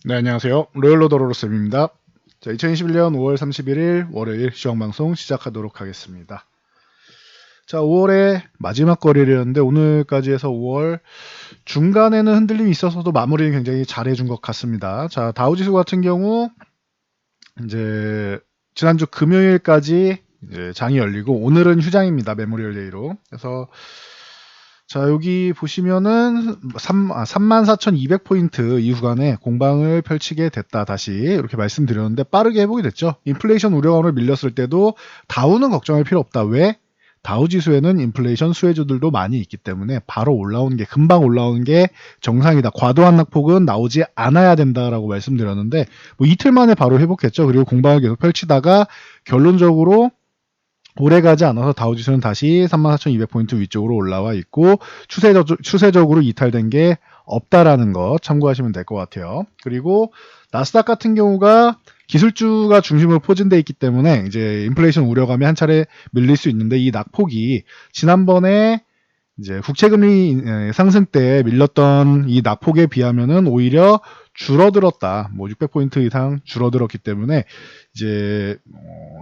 네, 안녕하세요. 로열로더로로쌤입니다. 자, 2021년 5월 31일 월요일 시황방송 시작하도록 하겠습니다. 자, 5월의 마지막 거래일이었는데 오늘까지 해서 5월 중간에는 흔들림이 있어서도 마무리는 굉장히 잘해준 것 같습니다. 자, 다우지수 같은 경우 이제 지난주 금요일까지 이제 장이 열리고 오늘은 휴장입니다. 메모리얼 데이로. 그래서 자, 여기 보시면은 34,200포인트 이 구간에 공방을 펼치게 됐다. 다시 이렇게 말씀드렸는데 빠르게 회복이 됐죠. 인플레이션 우려감을 밀렸을 때도 다우는 걱정할 필요 없다. 왜? 다우 지수에는 인플레이션 수혜주들도 많이 있기 때문에 바로 올라오는 게 금방 올라오는 게 정상이다. 과도한 낙폭은 나오지 않아야 된다라고 말씀드렸는데 뭐 이틀 만에 바로 회복했죠. 그리고 공방을 계속 펼치다가 결론적으로 오래가지 않아서 다우지수는 다시 34,200포인트 위쪽으로 올라와 있고 추세적으로 이탈된 게 없다라는 거 참고하시면 될 것 같아요. 그리고 나스닥 같은 경우가 기술주가 중심으로 포진돼 있기 때문에 이제 인플레이션 우려감이 한 차례 밀릴 수 있는데 이 낙폭이 지난번에 이제 국채금리 상승 때 밀렸던 이 낙폭에 비하면은 오히려 줄어들었다. 뭐 600포인트 이상 줄어들었기 때문에 이제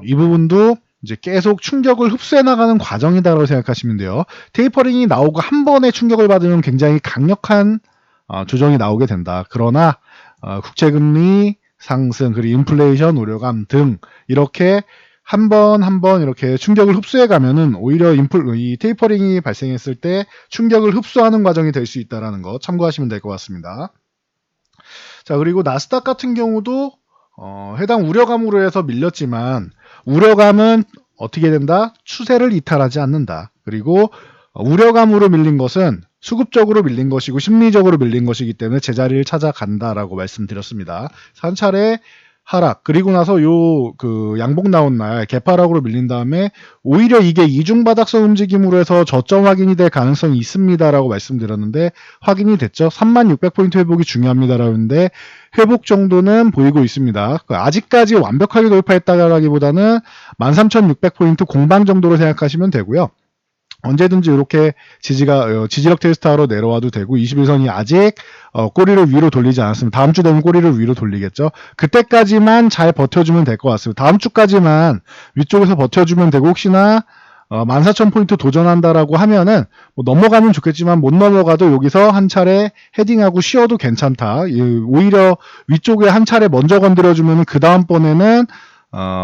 이 부분도 이제 계속 충격을 흡수해 나가는 과정이다라고 생각하시면 돼요. 테이퍼링이 나오고 한 번에 충격을 받으면 굉장히 강력한 조정이 나오게 된다. 그러나 국채금리 상승 그리고 인플레이션 우려감 등 이렇게 한 번 한 번 이렇게 충격을 흡수해 가면은 오히려 이 테이퍼링이 발생했을 때 충격을 흡수하는 과정이 될 수 있다라는 거 참고하시면 될 것 같습니다. 자, 그리고 나스닥 같은 경우도 해당 우려감으로 해서 밀렸지만 우려감은 어떻게 된다? 추세를 이탈하지 않는다. 그리고 우려감으로 밀린 것은 수급적으로 밀린 것이고 심리적으로 밀린 것이기 때문에 제자리를 찾아간다라고 말씀드렸습니다. 한 차례 하락 그리고 나서 요 그 양봉 나온 날 개파락으로 밀린 다음에 오히려 이게 이중 바닥성 움직임으로 해서 저점 확인이 될 가능성이 있습니다라고 말씀드렸는데 확인이 됐죠. 3600포인트 회복이 중요합니다라는데 회복 정도는 보이고 있습니다. 아직까지 완벽하게 돌파했다라기보다는 13600포인트 공방 정도로 생각하시면 되고요. 언제든지 이렇게 지지력 테스트하러 내려와도 되고 21선이 아직 꼬리를 위로 돌리지 않았으면 다음 주 되면 꼬리를 위로 돌리겠죠. 그때까지만 잘 버텨주면 될 것 같습니다. 다음 주까지만 위쪽에서 버텨주면 되고 혹시나 14,000포인트 도전한다라고 하면은 뭐 넘어가면 좋겠지만 못 넘어가도 여기서 한 차례 헤딩하고 쉬어도 괜찮다. 오히려 위쪽에 한 차례 먼저 건드려주면 그 다음번에는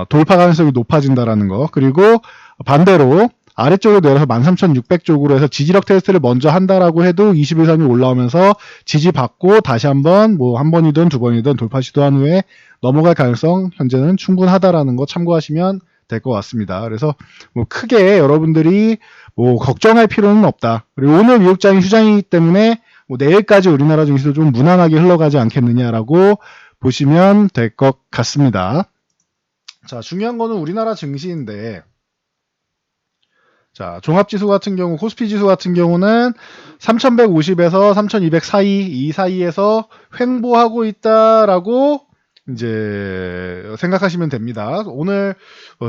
돌파 가능성이 높아진다라는 거. 그리고 반대로 아래쪽으로 내려서 13,600 쪽으로 해서 지지력 테스트를 먼저 한다라고 해도 21선이 올라오면서 지지받고 다시 한번 뭐 한 번이든 두 번이든 돌파 시도한 후에 넘어갈 가능성 현재는 충분하다라는 거 참고하시면 될 것 같습니다. 그래서 뭐 크게 여러분들이 뭐 걱정할 필요는 없다. 그리고 오늘 미국장이 휴장이기 때문에 뭐 내일까지 우리나라 증시도 좀 무난하게 흘러가지 않겠느냐라고 보시면 될 것 같습니다. 자, 중요한 거는 우리나라 증시인데 자, 종합지수 같은 경우, 코스피 지수 같은 경우는 3150에서 3200 사이, 이 사이에서 횡보하고 있다라고 이제 생각하시면 됩니다. 오늘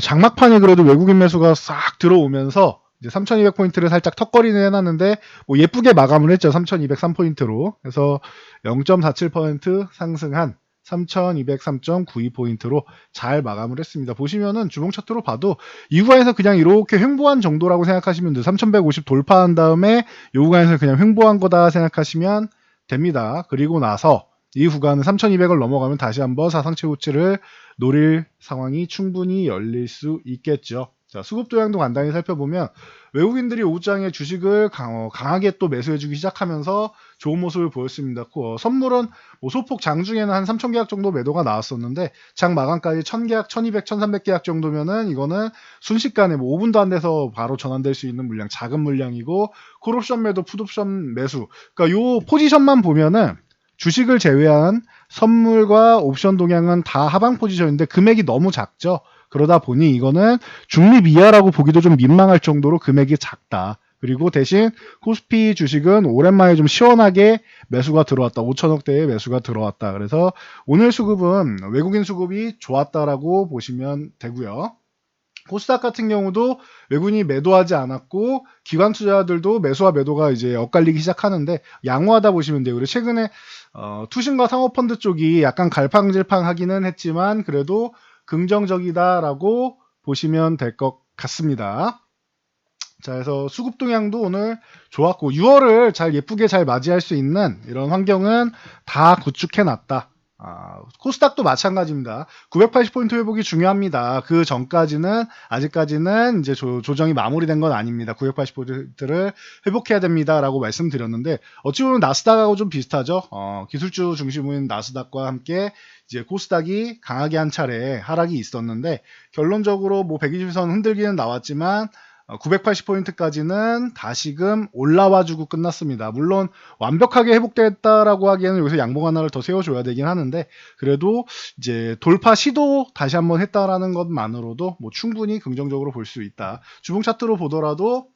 장막판에 그래도 외국인 매수가 싹 들어오면서 이제 3200포인트를 살짝 턱걸이는 해놨는데 뭐 예쁘게 마감을 했죠. 3203포인트로. 그래서 0.47% 상승한 3203.92포인트로 잘 마감을 했습니다. 보시면은 주봉 차트로 봐도 이 구간에서 그냥 이렇게 횡보한 정도라고 생각하시면 돼요. 3150 돌파한 다음에 이 구간에서 그냥 횡보한 거다 생각하시면 됩니다. 그리고 나서 이 구간은 3200을 넘어가면 다시 한번 사상 최고치를 노릴 상황이 충분히 열릴 수 있겠죠. 자, 수급 도량도 간단히 살펴보면 외국인들이 오후장에 주식을 강하게 또 매수해주기 시작하면서 좋은 모습을 보였습니다. 선물은 뭐 소폭 장중에는 한 3,000계약 정도 매도가 나왔었는데 장 마감까지 1,000계약, 1,200, 1,300계약 정도면은 이거는 순식간에 뭐 5분도 안 돼서 바로 전환될 수 있는 물량, 작은 물량이고 콜옵션 매도, 풋옵션 매수. 그러니까 요 포지션만 보면은 주식을 제외한 선물과 옵션 동향은 다 하방 포지션인데 금액이 너무 작죠. 그러다 보니 이거는 중립 이하라고 보기도 좀 민망할 정도로 금액이 작다. 그리고 대신 코스피 주식은 오랜만에 좀 시원하게 매수가 들어왔다. 5천억대의 매수가 들어왔다. 그래서 오늘 수급은 외국인 수급이 좋았다라고 보시면 되고요. 코스닥 같은 경우도 외국인이 매도하지 않았고 기관 투자들도 매수와 매도가 이제 엇갈리기 시작하는데 양호하다 보시면 돼요. 그리고 최근에 투신과 사모펀드 쪽이 약간 갈팡질팡하기는 했지만 그래도 긍정적이다라고 보시면 될 것 같습니다. 자, 그래서 수급 동향도 오늘 좋았고 6월을 잘 예쁘게 잘 맞이할 수 있는 이런 환경은 다 구축해 놨다. 코스닥도 마찬가지입니다. 980포인트 회복이 중요합니다. 그 전까지는 아직까지는 이제 조정이 마무리된 건 아닙니다. 980포인트를 회복해야 됩니다라고 말씀드렸는데 어찌 보면 나스닥하고 좀 비슷하죠. 기술주 중심인 나스닥과 함께 이제 코스닥이 강하게 한 차례 하락이 있었는데 결론적으로 뭐 120선 흔들기는 나왔지만 980포인트까지는 다시금 올라와주고 끝났습니다. 물론 완벽하게 회복됐다라고 하기에는 여기서 양봉 하나를 더 세워줘야 되긴 하는데 그래도 이제 돌파 시도 다시 한번 했다라는 것만으로도 뭐 충분히 긍정적으로 볼 수 있다. 주봉 차트로 보더라도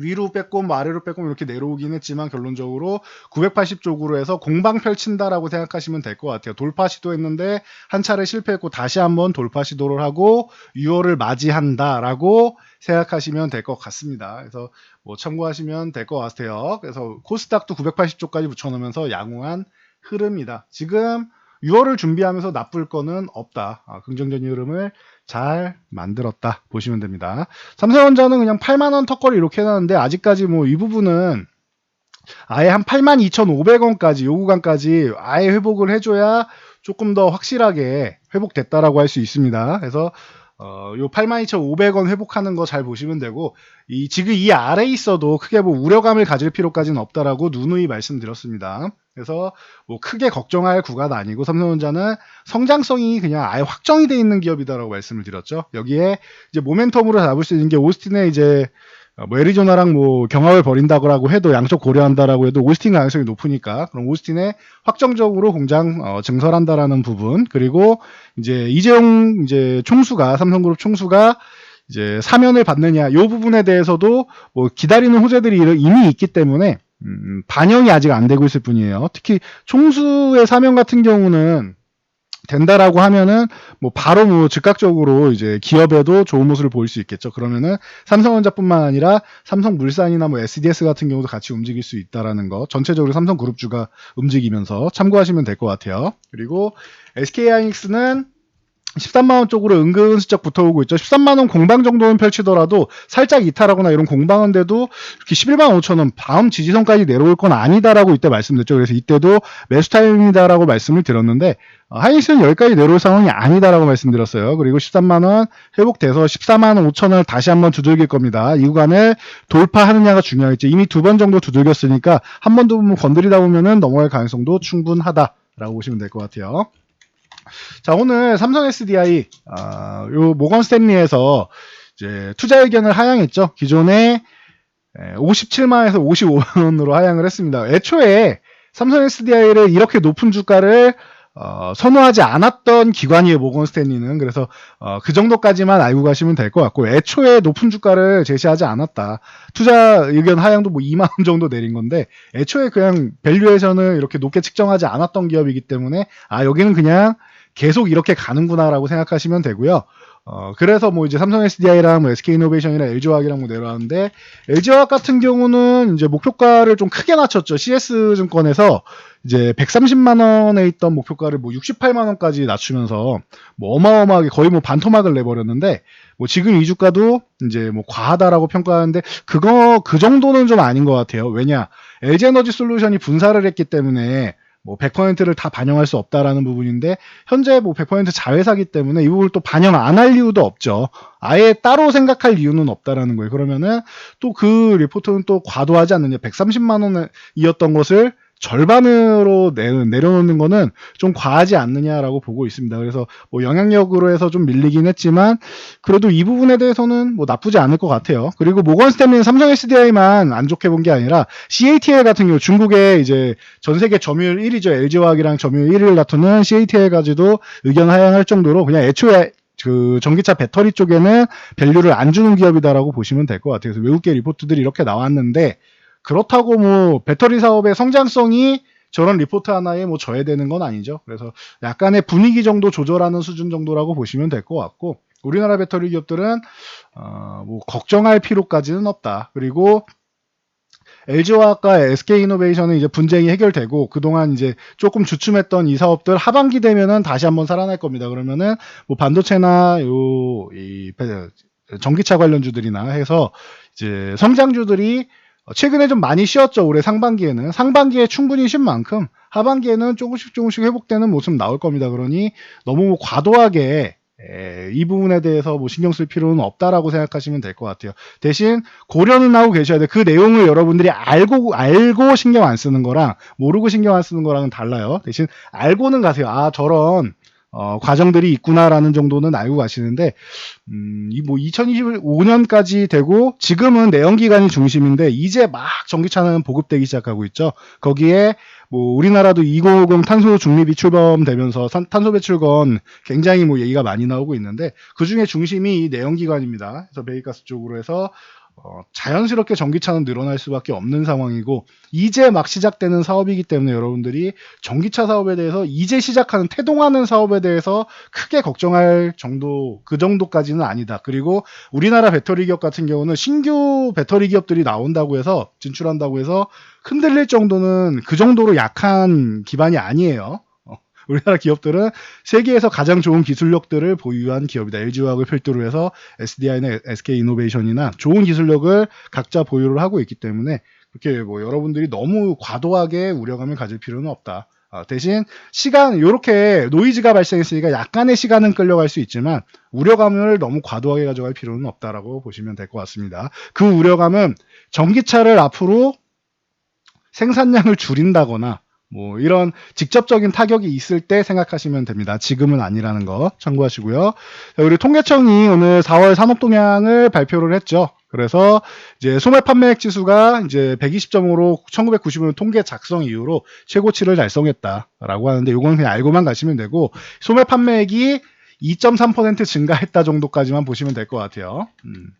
위로 빼꼼 아래로 빼꼼 이렇게 내려오긴 했지만 결론적으로 980 쪽으로 해서 공방 펼친다라고 생각하시면 될 것 같아요. 돌파 시도했는데 한 차례 실패했고 다시 한번 돌파 시도를 하고 6월을 맞이한다라고 생각하시면 될 것 같습니다. 그래서 뭐 참고하시면 될 것 같아요. 그래서 코스닥도 980쪽까지 붙여놓으면서 양호한 흐름이다. 지금 6월을 준비하면서 나쁠 거는 없다. 긍정적인 흐름을 잘 만들었다 보시면 됩니다. 삼성전자는 그냥 8만원 턱걸이 이렇게 해놨는데 아직까지 뭐 이 부분은 아예 한 82,500원까지 요 구간까지 아예 회복을 해줘야 조금 더 확실하게 회복됐다라고 할 수 있습니다. 그래서 요 82,500원 회복하는 거 잘 보시면 되고 지금 이 아래에 있어도 크게 뭐 우려감을 가질 필요까지는 없다라고 누누이 말씀드렸습니다. 그래서 뭐 크게 걱정할 구간 아니고 삼성전자는 성장성이 그냥 아예 확정이 돼 있는 기업이다라고 말씀을 드렸죠. 여기에 이제 모멘텀으로 잡을 수 있는 게 오스틴의 이제 뭐 애리조나랑 뭐 경합을 벌인다고 해도 양쪽 고려한다라고 해도 오스틴 가능성이 높으니까 그럼 오스틴에 확정적으로 공장 증설한다라는 부분 그리고 이제 이재용 이제 총수가 삼성그룹 총수가 이제 사면을 받느냐 이 부분에 대해서도 뭐 기다리는 호재들이 이미 있기 때문에 반영이 아직 안 되고 있을 뿐이에요. 특히 총수의 사면 같은 경우는 된다라고 하면은 뭐 바로 뭐 즉각적으로 이제 기업에도 좋은 모습을 보일 수 있겠죠. 그러면은 삼성전자뿐만 아니라 삼성물산이나 뭐 SDS 같은 경우도 같이 움직일 수 있다라는 거. 전체적으로 삼성그룹주가 움직이면서 참고하시면 될 것 같아요. 그리고 SK하이닉스는 13만원 쪽으로 은근슬쩍 붙어오고 있죠. 13만원 공방 정도는 펼치더라도 살짝 이탈하거나 이런 공방인데도 이렇게 11만 5천원 다음 지지선까지 내려올 건 아니다라고 이때 말씀드렸죠. 그래서 이때도 매수 타임이다라고 말씀을 드렸는데 하이닉스는 여기까지 내려올 상황이 아니다라고 말씀드렸어요. 그리고 13만원 회복돼서 14만 5천원을 다시 한번 두들길 겁니다. 이 구간을 돌파하느냐가 중요하겠죠. 이미 두 번 정도 두들겼으니까 한 번 더 건드리다 보면은 넘어갈 가능성도 충분하다라고 보시면 될 것 같아요. 자, 오늘 삼성 SDI, 요 모건 스탠리에서 이제 투자 의견을 하향했죠. 기존에 57만원에서 55만원으로 하향을 했습니다. 애초에 삼성 SDI를 이렇게 높은 주가를 선호하지 않았던 기관이에요, 모건 스탠리는. 그래서 그 정도까지만 알고 가시면 될 것 같고, 애초에 높은 주가를 제시하지 않았다. 투자 의견 하향도 뭐 2만원 정도 내린 건데, 애초에 그냥 밸류에이션을 이렇게 높게 측정하지 않았던 기업이기 때문에, 여기는 그냥 계속 이렇게 가는구나라고 생각하시면 되고요. 그래서 뭐 이제 삼성 SDI랑 뭐 SK이노베이션이랑 LG화학이랑 뭐 내려왔는데, LG화학 같은 경우는 이제 목표가를 좀 크게 낮췄죠. CS증권에서 이제 130만원에 있던 목표가를 뭐 68만원까지 낮추면서 뭐 어마어마하게 거의 뭐 반토막을 내버렸는데, 뭐 지금 이 주가도 이제 뭐 과하다라고 평가하는데, 그 정도는 좀 아닌 것 같아요. 왜냐? LG에너지 솔루션이 분사를 했기 때문에 뭐 100%를 다 반영할 수 없다라는 부분인데 현재 뭐 100% 자회사기 때문에 이 부분을 또 반영 안 할 이유도 없죠. 아예 따로 생각할 이유는 없다라는 거예요. 그러면은 또 그 리포트는 또 과도하지 않느냐. 130만 원이었던 것을 절반으로 내려놓는 거는 좀 과하지 않느냐라고 보고 있습니다. 그래서 뭐 영향력으로 해서 좀 밀리긴 했지만 그래도 이 부분에 대해서는 뭐 나쁘지 않을 것 같아요. 그리고 모건 스탠리는 삼성 SDI만 안 좋게 본 게 아니라 CATL 같은 경우 중국의 이제 전 세계 점유율 1위죠. LG화학이랑 점유율 1위를 다투는 CATL까지도 의견 하향할 정도로 그냥 애초에 그 전기차 배터리 쪽에는 밸류를 안 주는 기업이다라고 보시면 될 것 같아요. 그래서 외국계 리포트들이 이렇게 나왔는데 그렇다고 뭐 배터리 사업의 성장성이 저런 리포트 하나에 뭐 져야 되는 건 아니죠. 그래서 약간의 분위기 정도 조절하는 수준 정도라고 보시면 될 것 같고 우리나라 배터리 기업들은 뭐 걱정할 필요까지는 없다. 그리고 LG화학과 SK이노베이션은 이제 분쟁이 해결되고 그동안 이제 조금 주춤했던 이 사업들 하반기 되면은 다시 한번 살아날 겁니다. 그러면은 뭐 반도체나 이 전기차 관련주들이나 해서 이제 성장주들이 최근에 좀 많이 쉬었죠. 올해 상반기에는. 상반기에 충분히 쉰 만큼 하반기에는 조금씩 회복되는 모습 나올 겁니다. 그러니 너무 과도하게 이 부분에 대해서 뭐 신경 쓸 필요는 없다라고 생각하시면 될 것 같아요. 대신 고려는 하고 계셔야 돼요. 그 내용을 여러분들이 알고 신경 안 쓰는 거랑 모르고 신경 안 쓰는 거랑은 달라요. 대신 알고는 가세요. 아, 저런 과정들이 있구나라는 정도는 알고 가시는데, 이 뭐 2025년까지 되고, 지금은 내연기관이 중심인데, 이제 막 전기차는 보급되기 시작하고 있죠. 거기에, 뭐, 우리나라도 2050 탄소 중립이 출범되면서 탄소 배출권 굉장히 뭐 얘기가 많이 나오고 있는데, 그 중에 중심이 이 내연기관입니다. 그래서 배기가스 쪽으로 해서, 자연스럽게 전기차는 늘어날 수밖에 없는 상황이고 이제 막 시작되는 사업이기 때문에 여러분들이 전기차 사업에 대해서 이제 시작하는 태동하는 사업에 대해서 크게 걱정할 정도 그 정도까지는 아니다. 그리고 우리나라 배터리 기업 같은 경우는 신규 배터리 기업들이 나온다고 해서 진출한다고 해서 흔들릴 정도는 그 정도로 약한 기반이 아니에요. 우리나라 기업들은 세계에서 가장 좋은 기술력들을 보유한 기업이다. LG화학을 필두로 해서 SDI나 SK이노베이션이나 좋은 기술력을 각자 보유를 하고 있기 때문에 그렇게 뭐 여러분들이 너무 과도하게 우려감을 가질 필요는 없다. 대신 시간 이렇게 노이즈가 발생했으니까 약간의 시간은 끌려갈 수 있지만 우려감을 너무 과도하게 가져갈 필요는 없다라고 보시면 될 것 같습니다. 그 우려감은 전기차를 앞으로 생산량을 줄인다거나 뭐 이런 직접적인 타격이 있을 때 생각하시면 됩니다. 지금은 아니라는 거 참고하시고요. 우리 통계청이 오늘 4월 산업동향을 발표를 했죠. 그래서 이제 소매 판매액 지수가 이제 120점으로 1995년 통계 작성 이후로 최고치를 달성했다라고 하는데 이건 그냥 알고만 가시면 되고 소매 판매액이 2.3% 증가했다 정도까지만 보시면 될 것 같아요.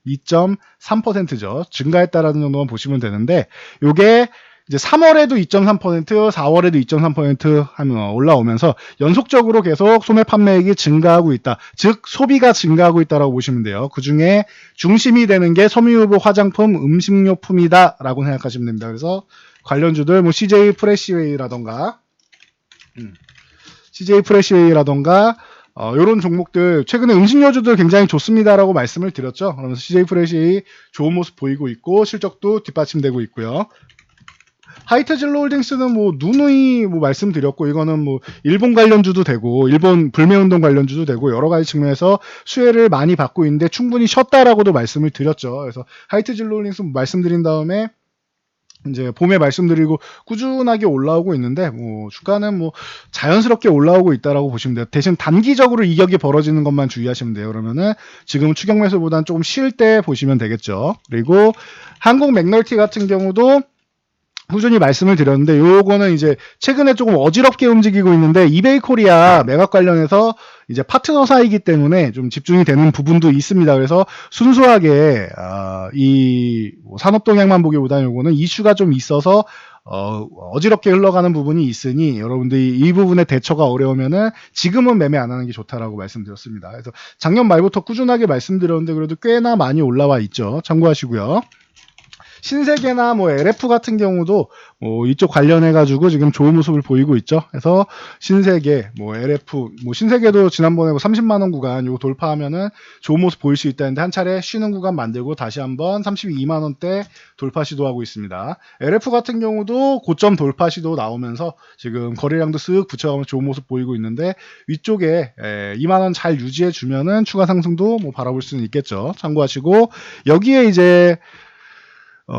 2.3%죠. 증가했다라는 정도만 보시면 되는데 요게 이제 3월에도 2.3%, 4월에도 2.3% 하면 올라오면서 연속적으로 계속 소매 판매액이 증가하고 있다. 즉 소비가 증가하고 있다라고 보시면 돼요. 그 중에 중심이 되는 게 섬유유부, 화장품, 음식료품이다라고 생각하시면 됩니다. 그래서 관련주들 뭐 CJ 프레시웨이라던가 이런 종목들 최근에 음식료주들 굉장히 좋습니다라고 말씀을 드렸죠. 그러면서 CJ 프레시 좋은 모습 보이고 있고 실적도 뒷받침되고 있고요. 하이트진로홀딩스는 뭐 누누이 뭐 말씀드렸고 이거는 뭐 일본 관련주도 되고 일본 불매운동 관련주도 되고 여러 가지 측면에서 수혜를 많이 받고 있는데 충분히 쉬었다라고도 말씀을 드렸죠. 그래서 하이트진로홀딩스 말씀드린 다음에 이제 봄에 말씀드리고 꾸준하게 올라오고 있는데 뭐 주가는 뭐 자연스럽게 올라오고 있다라고 보시면 돼요. 대신 단기적으로 이격이 벌어지는 것만 주의하시면 돼요. 그러면은 지금 추격 매수보다는 조금 쉴 때 보시면 되겠죠. 그리고 한국 맥널티 같은 경우도 꾸준히 말씀을 드렸는데 요거는 이제 최근에 조금 어지럽게 움직이고 있는데 이베이 코리아 매각 관련해서 이제 파트너사이기 때문에 좀 집중이 되는 부분도 있습니다. 그래서 순수하게 이 산업 동향만 보기보다는 요거는 이슈가 좀 있어서 어지럽게 흘러가는 부분이 있으니 여러분들이 이 부분에 대처가 어려우면은 지금은 매매 안 하는 게 좋다라고 말씀드렸습니다. 그래서 작년 말부터 꾸준하게 말씀드렸는데 그래도 꽤나 많이 올라와 있죠. 참고하시고요. 신세계나 뭐 LF 같은 경우도 뭐 이쪽 관련해가지고 지금 좋은 모습을 보이고 있죠. 그래서 신세계, 뭐 LF, 뭐 신세계도 지난번에 뭐 30만원 구간 요거 돌파하면은 좋은 모습 보일 수 있다는데 한 차례 쉬는 구간 만들고 다시 한번 32만원대 돌파 시도하고 있습니다. LF 같은 경우도 고점 돌파 시도 나오면서 지금 거래량도 쓱 붙여가면서 좋은 모습 보이고 있는데 위쪽에 2만원 잘 유지해주면은 추가 상승도 뭐 바라볼 수는 있겠죠. 참고하시고 여기에 이제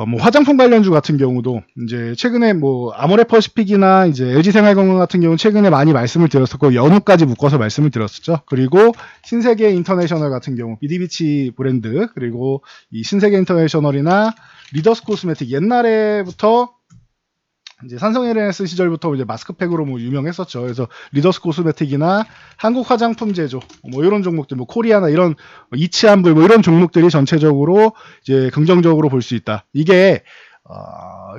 뭐 화장품 관련주 같은 경우도 이제 최근에 뭐 아모레퍼시픽이나 이제 LG생활건강 같은 경우는 최근에 많이 말씀을 드렸었고 연후까지 묶어서 말씀을 드렸었죠. 그리고 신세계 인터내셔널 같은 경우 비디비치 브랜드 그리고 이 신세계 인터내셔널이나 리더스 코스메틱 옛날에부터 이제 삼성 LNS 시절부터 이제 마스크팩으로 뭐 유명했었죠. 그래서 리더스 코스메틱이나 한국 화장품 제조 뭐 이런 종목들, 뭐 코리아나 이런 이치한불 뭐 이런 종목들이 전체적으로 이제 긍정적으로 볼 수 있다. 이게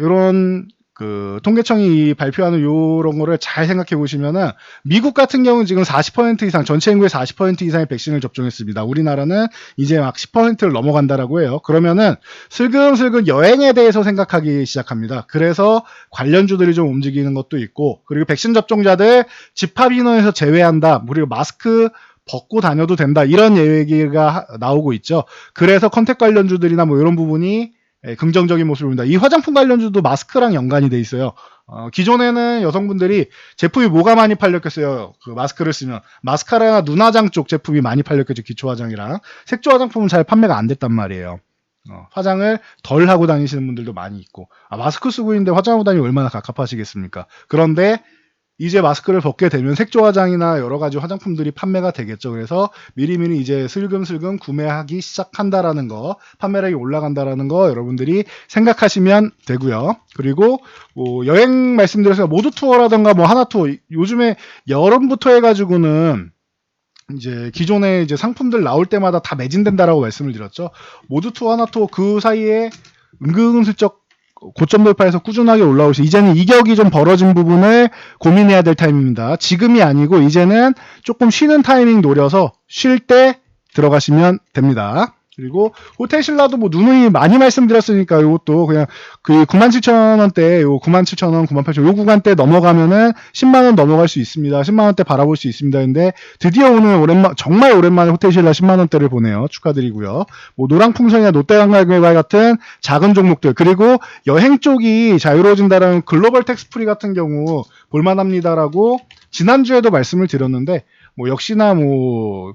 이런 그 통계청이 발표하는 요런 거를 잘 생각해 보시면은 미국 같은 경우는 지금 40% 이상 전체 인구의 40% 이상의 백신을 접종했습니다. 우리나라는 이제 막 10%를 넘어간다라고 해요. 그러면은 슬금슬금 여행에 대해서 생각하기 시작합니다. 그래서 관련주들이 좀 움직이는 것도 있고, 그리고 백신 접종자들 집합 인원에서 제외한다. 그리고 마스크 벗고 다녀도 된다. 이런 얘기가 나오고 있죠. 그래서 컨택 관련주들이나 뭐 이런 부분이 긍정적인 모습을 보입니다. 이 화장품 관련주도 마스크랑 연관이 돼 있어요. 기존에는 여성분들이 제품이 뭐가 많이 팔렸겠어요. 그 마스크를 쓰면 마스카라나 눈화장 쪽 제품이 많이 팔렸겠죠. 기초 화장이랑 색조 화장품은 잘 판매가 안 됐단 말이에요. 화장을 덜 하고 다니시는 분들도 많이 있고, 마스크 쓰고 있는데 화장하고 다니면 얼마나 갑갑하시겠습니까? 그런데 이제 마스크를 벗게 되면 색조 화장이나 여러 가지 화장품들이 판매가 되겠죠. 그래서 미리미리 이제 슬금슬금 구매하기 시작한다라는 거, 판매량이 올라간다라는 거 여러분들이 생각하시면 되고요. 그리고 뭐 여행 말씀드렸어요. 모두 투어라든가 뭐 하나 투어, 요즘에 여름부터 해가지고는 이제 기존에 이제 상품들 나올 때마다 다 매진된다라고 말씀을 드렸죠. 모두 투어 하나 투어 그 사이에 은근슬쩍 고점 돌파해서 꾸준하게 올라오시, 이제는 이격이 좀 벌어진 부분을 고민해야 될 타임입니다. 지금이 아니고 이제는 조금 쉬는 타이밍 노려서 쉴 때 들어가시면 됩니다. 그리고 호텔 신라도 뭐 누누이 많이 말씀드렸으니까 이것도 그냥 그 97,000원대, 요 97,000원, 98,000원 요 구간대 넘어가면은 10만원 넘어갈 수 있습니다. 10만원대 바라볼 수 있습니다. 근데 드디어 오늘 정말 오랜만에 호텔 신라 10만원대를 보네요. 축하드리고요. 뭐 노랑풍선이나 롯데관광개발 같은 작은 종목들, 그리고 여행 쪽이 자유로워진다라는 글로벌 텍스프리 같은 경우 볼만합니다라고 지난주에도 말씀을 드렸는데, 뭐 역시나 뭐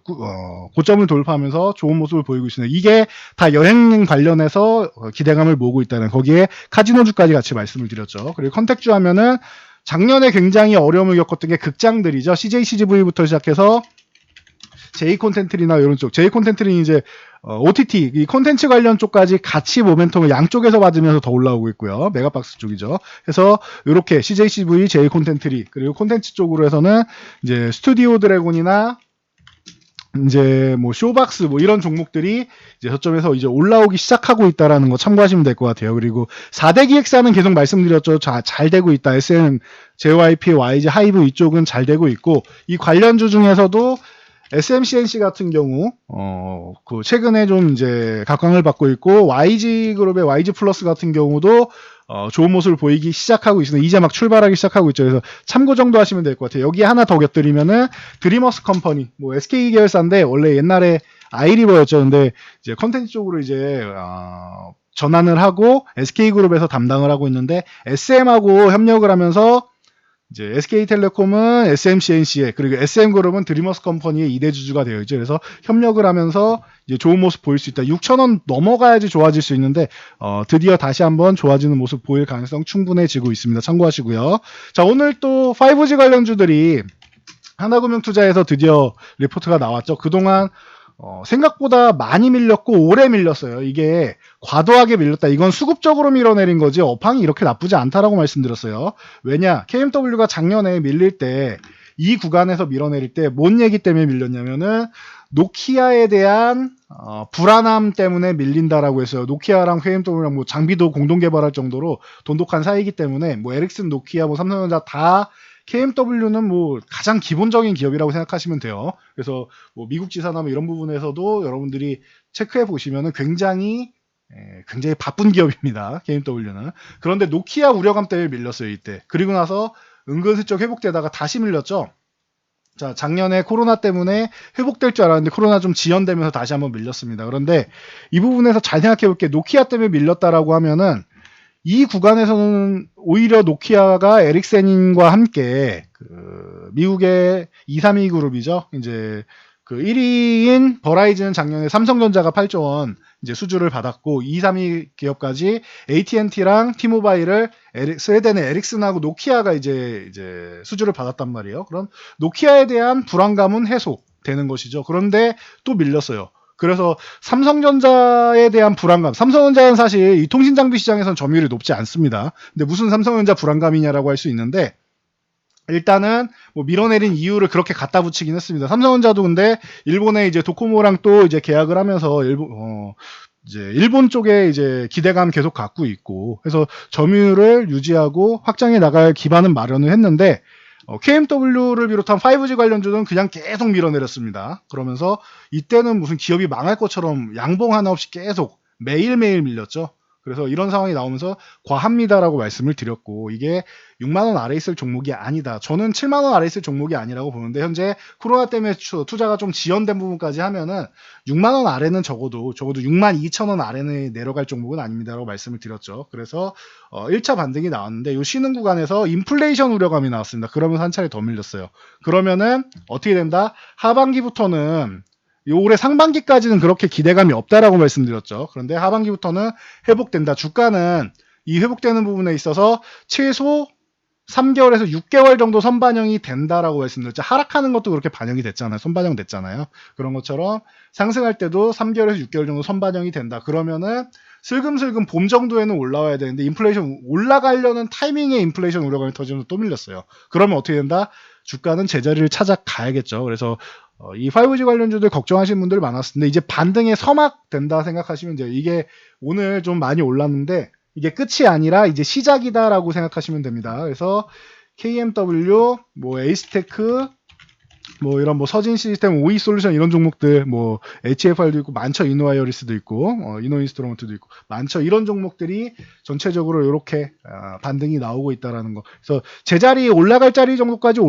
고점을 돌파하면서 좋은 모습을 보이고 있습니다. 이게 다 여행 관련해서 기대감을 모으고 있다는, 거기에 카지노주까지 같이 말씀을 드렸죠. 그리고 컨택주 하면은 작년에 굉장히 어려움을 겪었던 게 극장들이죠. CJ CGV부터 시작해서 J 콘텐츠나 이런 쪽, J 콘텐츠는 이제 OTT 이 콘텐츠 관련 쪽까지 같이 모멘텀을 양쪽에서 받으면서 더 올라오고 있고요. 메가박스 쪽이죠. 그래서 이렇게 CJCV, J 콘텐츠, 그리고 콘텐츠 쪽으로 해서는 이제 스튜디오 드래곤이나 이제 뭐 쇼박스 뭐 이런 종목들이 이제 저점에서 이제 올라오기 시작하고 있다라는 거 참고하시면 될 것 같아요. 그리고 4대 기획사는 계속 말씀드렸죠. 잘 되고 있다. SM, JYP, YG, 하이브 이쪽은 잘 되고 있고, 이 관련주 중에서도 SMCNC 같은 경우, 그 최근에 좀 이제 각광을 받고 있고, YG 그룹의 YG 플러스 같은 경우도 좋은 모습을 보이기 시작하고 있습니다. 이제 막 출발하기 시작하고 있죠. 그래서 참고 정도 하시면 될 것 같아요. 여기에 하나 더 곁들이면은 드리머스 컴퍼니, 뭐 SK 계열사인데 원래 옛날에 아이리버였죠. 근데 이제 컨텐츠 쪽으로 이제 전환을 하고 SK그룹에서 담당을 하고 있는데, SM하고 협력을 하면서 이제 SK텔레콤은 SMCNC에, 그리고 SM그룹은 드리머스 컴퍼니의 2대 주주가 되어 있죠. 그래서 협력을 하면서 이제 좋은 모습 보일 수 있다. 6,000원 넘어가야지 좋아질 수 있는데 드디어 다시 한번 좋아지는 모습 보일 가능성 충분해지고 있습니다. 참고하시고요. 자, 오늘 또 5G 관련주들이 하나금융투자에서 드디어 리포트가 나왔죠. 그동안 생각보다 많이 밀렸고 오래 밀렸어요. 이게 과도하게 밀렸다. 이건 수급적으로 밀어내린 거지 업황이 이렇게 나쁘지 않다라고 말씀드렸어요. 왜냐? KMW가 작년에 밀릴 때, 이 구간에서 밀어내릴 때 뭔 얘기 때문에 밀렸냐면은 노키아에 대한 불안함 때문에 밀린다라고 했어요. 노키아랑 KMW랑 뭐 장비도 공동 개발할 정도로 돈독한 사이이기 때문에 뭐 에릭슨, 노키아, 뭐 삼성전자 다, KMW는 뭐 가장 기본적인 기업이라고 생각하시면 돼요. 그래서 뭐 미국 지사나 뭐 이런 부분에서도 여러분들이 체크해 보시면은 굉장히 바쁜 기업입니다. KMW는. 그런데 노키아 우려감 때문에 밀렸어요, 이때. 그리고 나서 은근슬쩍 회복되다가 다시 밀렸죠. 자, 작년에 코로나 때문에 회복될 줄 알았는데 코로나 좀 지연되면서 다시 한번 밀렸습니다. 그런데 이 부분에서 잘 생각해 볼게요. 노키아 때문에 밀렸다라고 하면은 이 구간에서는 오히려 노키아가 에릭센과 함께 그 미국의 232 그룹이죠. 이제 그 1위인 버라이즌은 작년에 삼성전자가 8조 원 이제 수주를 받았고, 232 기업까지 AT&T랑 T모바일을 스웨덴의 에릭슨하고 노키아가 이제 수주를 받았단 말이에요. 그럼 노키아에 대한 불안감은 해소되는 것이죠. 그런데 또 밀렸어요. 그래서 삼성전자에 대한 불안감, 삼성전자는 사실 이 통신장비 시장에서는 점유율이 높지 않습니다. 근데 무슨 삼성전자 불안감이냐라고 할 수 있는데, 일단은 뭐 밀어내린 이유를 그렇게 갖다 붙이긴 했습니다. 삼성전자도 근데 일본에 이제 도코모랑 또 이제 계약을 하면서 이제 일본 쪽에 이제 기대감 계속 갖고 있고 해서 점유율을 유지하고 확장해 나갈 기반은 마련을 했는데 KMW를 비롯한 5G 관련주는 그냥 계속 밀어내렸습니다. 그러면서 이때는 무슨 기업이 망할 것처럼 양봉 하나 없이 계속 매일매일 밀렸죠. 그래서 이런 상황이 나오면서 과합니다라고 말씀을 드렸고 이게 6만원 아래 있을 종목이 아니다. 저는 7만원 아래 있을 종목이 아니라고 보는데 현재 코로나 때문에 투자가 좀 지연된 부분까지 하면은 6만원 아래는 적어도 6만 2천원 아래는 내려갈 종목은 아닙니다라고 말씀을 드렸죠. 그래서 1차 반등이 나왔는데 이 쉬는 구간에서 인플레이션 우려감이 나왔습니다. 그러면서 한 차례 더 밀렸어요. 그러면은 어떻게 된다? 하반기부터는 올해 상반기까지는 그렇게 기대감이 없다라고 말씀드렸죠. 그런데 하반기부터는 회복된다. 주가는 이 회복되는 부분에 있어서 최소 3개월에서 6개월 정도 선반영이 된다라고 말씀드렸죠. 하락하는 것도 그렇게 반영이 됐잖아요. 선반영 됐잖아요. 그런 것처럼 상승할 때도 3개월에서 6개월 정도 선반영이 된다. 그러면은 슬금슬금 봄 정도에는 올라와야 되는데 인플레이션 올라가려는 타이밍에 인플레이션 우려감이 터지면서 또 밀렸어요. 그러면 어떻게 된다? 주가는 제자리를 찾아가야겠죠. 그래서 이 5G 관련주들 걱정하시는 분들 많았는데 이제 반등의 서막 된다 생각하시면 돼요. 이게 오늘 좀 많이 올랐는데 이게 끝이 아니라 이제 시작이다라고 생각하시면 됩니다. 그래서 KMW, 뭐 에이스테크, 뭐 이런 뭐 서진 시스템, 오이 솔루션 이런 종목들, 뭐 HFR도 있고 많죠. 이노와이어리스도 있고, 이노인스트루먼트도 있고 많죠. 이런 종목들이 전체적으로 이렇게 반등이 나오고 있다라는 거. 그래서 제자리 올라갈 자리 정도까지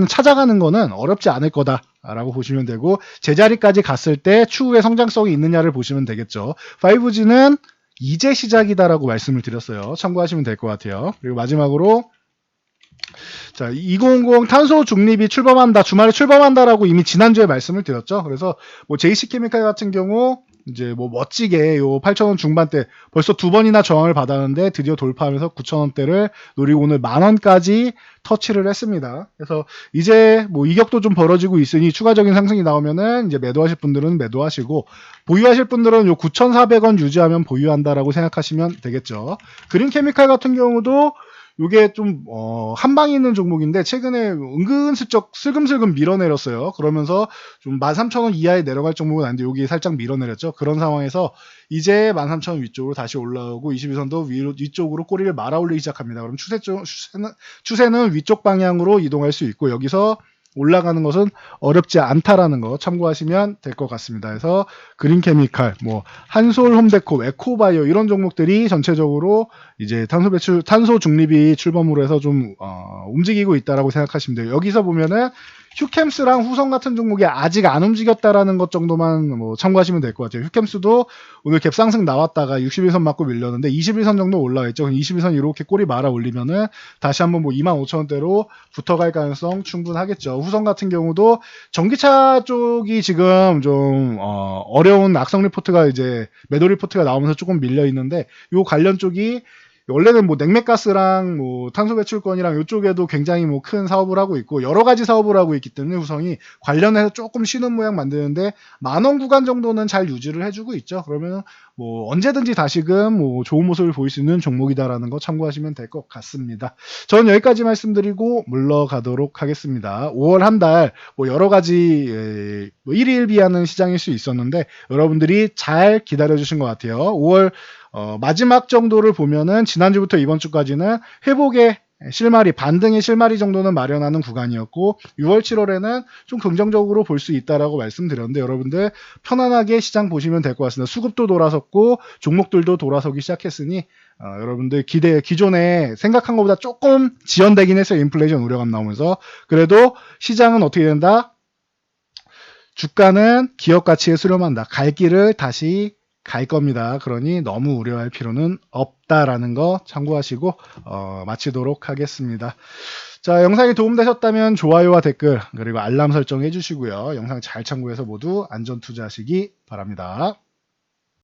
찾아가는 거는 어렵지 않을 거다라고 보시면 되고 제자리까지 갔을 때 추후에 성장성이 있느냐를 보시면 되겠죠. 5G는 이제 시작이다라고 말씀을 드렸어요. 참고하시면 될 것 같아요. 그리고 마지막으로 자, 2050 탄소 중립이 출범한다, 주말에 출범한다라고 이미 지난주에 말씀을 드렸죠. 그래서 뭐 JC케미칼 같은 경우 이제 뭐 멋지게 요 8,000원 중반대 벌써 2번이나 저항을 받았는데 드디어 돌파하면서 9,000원대를 노리고 오늘 10,000원까지 터치를 했습니다. 그래서 이제 뭐 이격도 좀 벌어지고 있으니 추가적인 상승이 나오면은 이제 매도하실 분들은 매도하시고 보유하실 분들은 요 9,400원 유지하면 보유한다라고 생각하시면 되겠죠. 그린케미칼 같은 경우도 이게 좀 한방에 있는 종목인데 최근에 은근슬쩍 슬금슬금 밀어내렸어요. 그러면서 좀 13,000원 이하에 내려갈 종목은 아닌데 여기 살짝 밀어내렸죠. 그런 상황에서 이제 13,000원 위쪽으로 다시 올라오고 21선도 위쪽으로 꼬리를 말아 올리기 시작합니다. 그럼 추세는 위쪽 방향으로 이동할 수 있고 여기서 올라가는 것은 어렵지 않다라는 거 참고하시면 될 것 같습니다. 그래서 그린케미칼, 뭐 한솔 홈데코, 에코바이오 이런 종목들이 전체적으로 이제 탄소 중립이 출범으로 해서 좀 움직이고 있다라고 생각하시면 돼요. 여기서 보면은 휴캠스랑 후성 같은 종목이 아직 안 움직였다라는 것 정도만 뭐 참고하시면 될 것 같아요. 휴캠스도 오늘 갭상승 나왔다가 61선 맞고 밀렸는데 21선 정도 올라와 있죠. 21선 이렇게 꼬리 말아 올리면은 다시 한번 뭐 25,000원대로 붙어갈 가능성 충분하겠죠. 후성 같은 경우도 전기차 쪽이 지금 좀 어려운 악성 리포트가 이제 매도 리포트가 나오면서 조금 밀려 있는데 요 관련 쪽이 원래는 뭐 냉매가스랑 뭐 탄소 배출권이랑 이쪽에도 굉장히 뭐 큰 사업을 하고 있고 여러 가지 사업을 하고 있기 때문에 후성이 관련해서 조금 쉬는 모양 만드는데 10,000원 구간 정도는 잘 유지를 해주고 있죠. 그러면 뭐 언제든지 다시금 뭐 좋은 모습을 보일 수 있는 종목이다라는 거 참고하시면 될 것 같습니다. 저는 여기까지 말씀드리고 물러가도록 하겠습니다. 5월 한 달 뭐 여러 가지 뭐 일희일비하는 시장일 수 있었는데 여러분들이 잘 기다려주신 것 같아요. 5월 마지막 정도를 보면은 지난주부터 이번 주까지는 회복의 실마리, 반등의 실마리 정도는 마련하는 구간이었고 6월, 7월에는 좀 긍정적으로 볼 수 있다라고 말씀드렸는데 여러분들 편안하게 시장 보시면 될 것 같습니다. 수급도 돌아섰고 종목들도 돌아서기 시작했으니 여러분들 기존에 생각한 것보다 조금 지연되긴 했어요. 인플레이션 우려감 나오면서. 그래도 시장은 어떻게 된다? 주가는 기업 가치에 수렴한다. 갈 길을 다시 갈 겁니다. 그러니 너무 우려할 필요는 없다라는 거 참고하시고 마치도록 하겠습니다. 자, 영상이 도움되셨다면 좋아요와 댓글 그리고 알람 설정 해주시고요. 영상 잘 참고해서 모두 안전 투자하시기 바랍니다.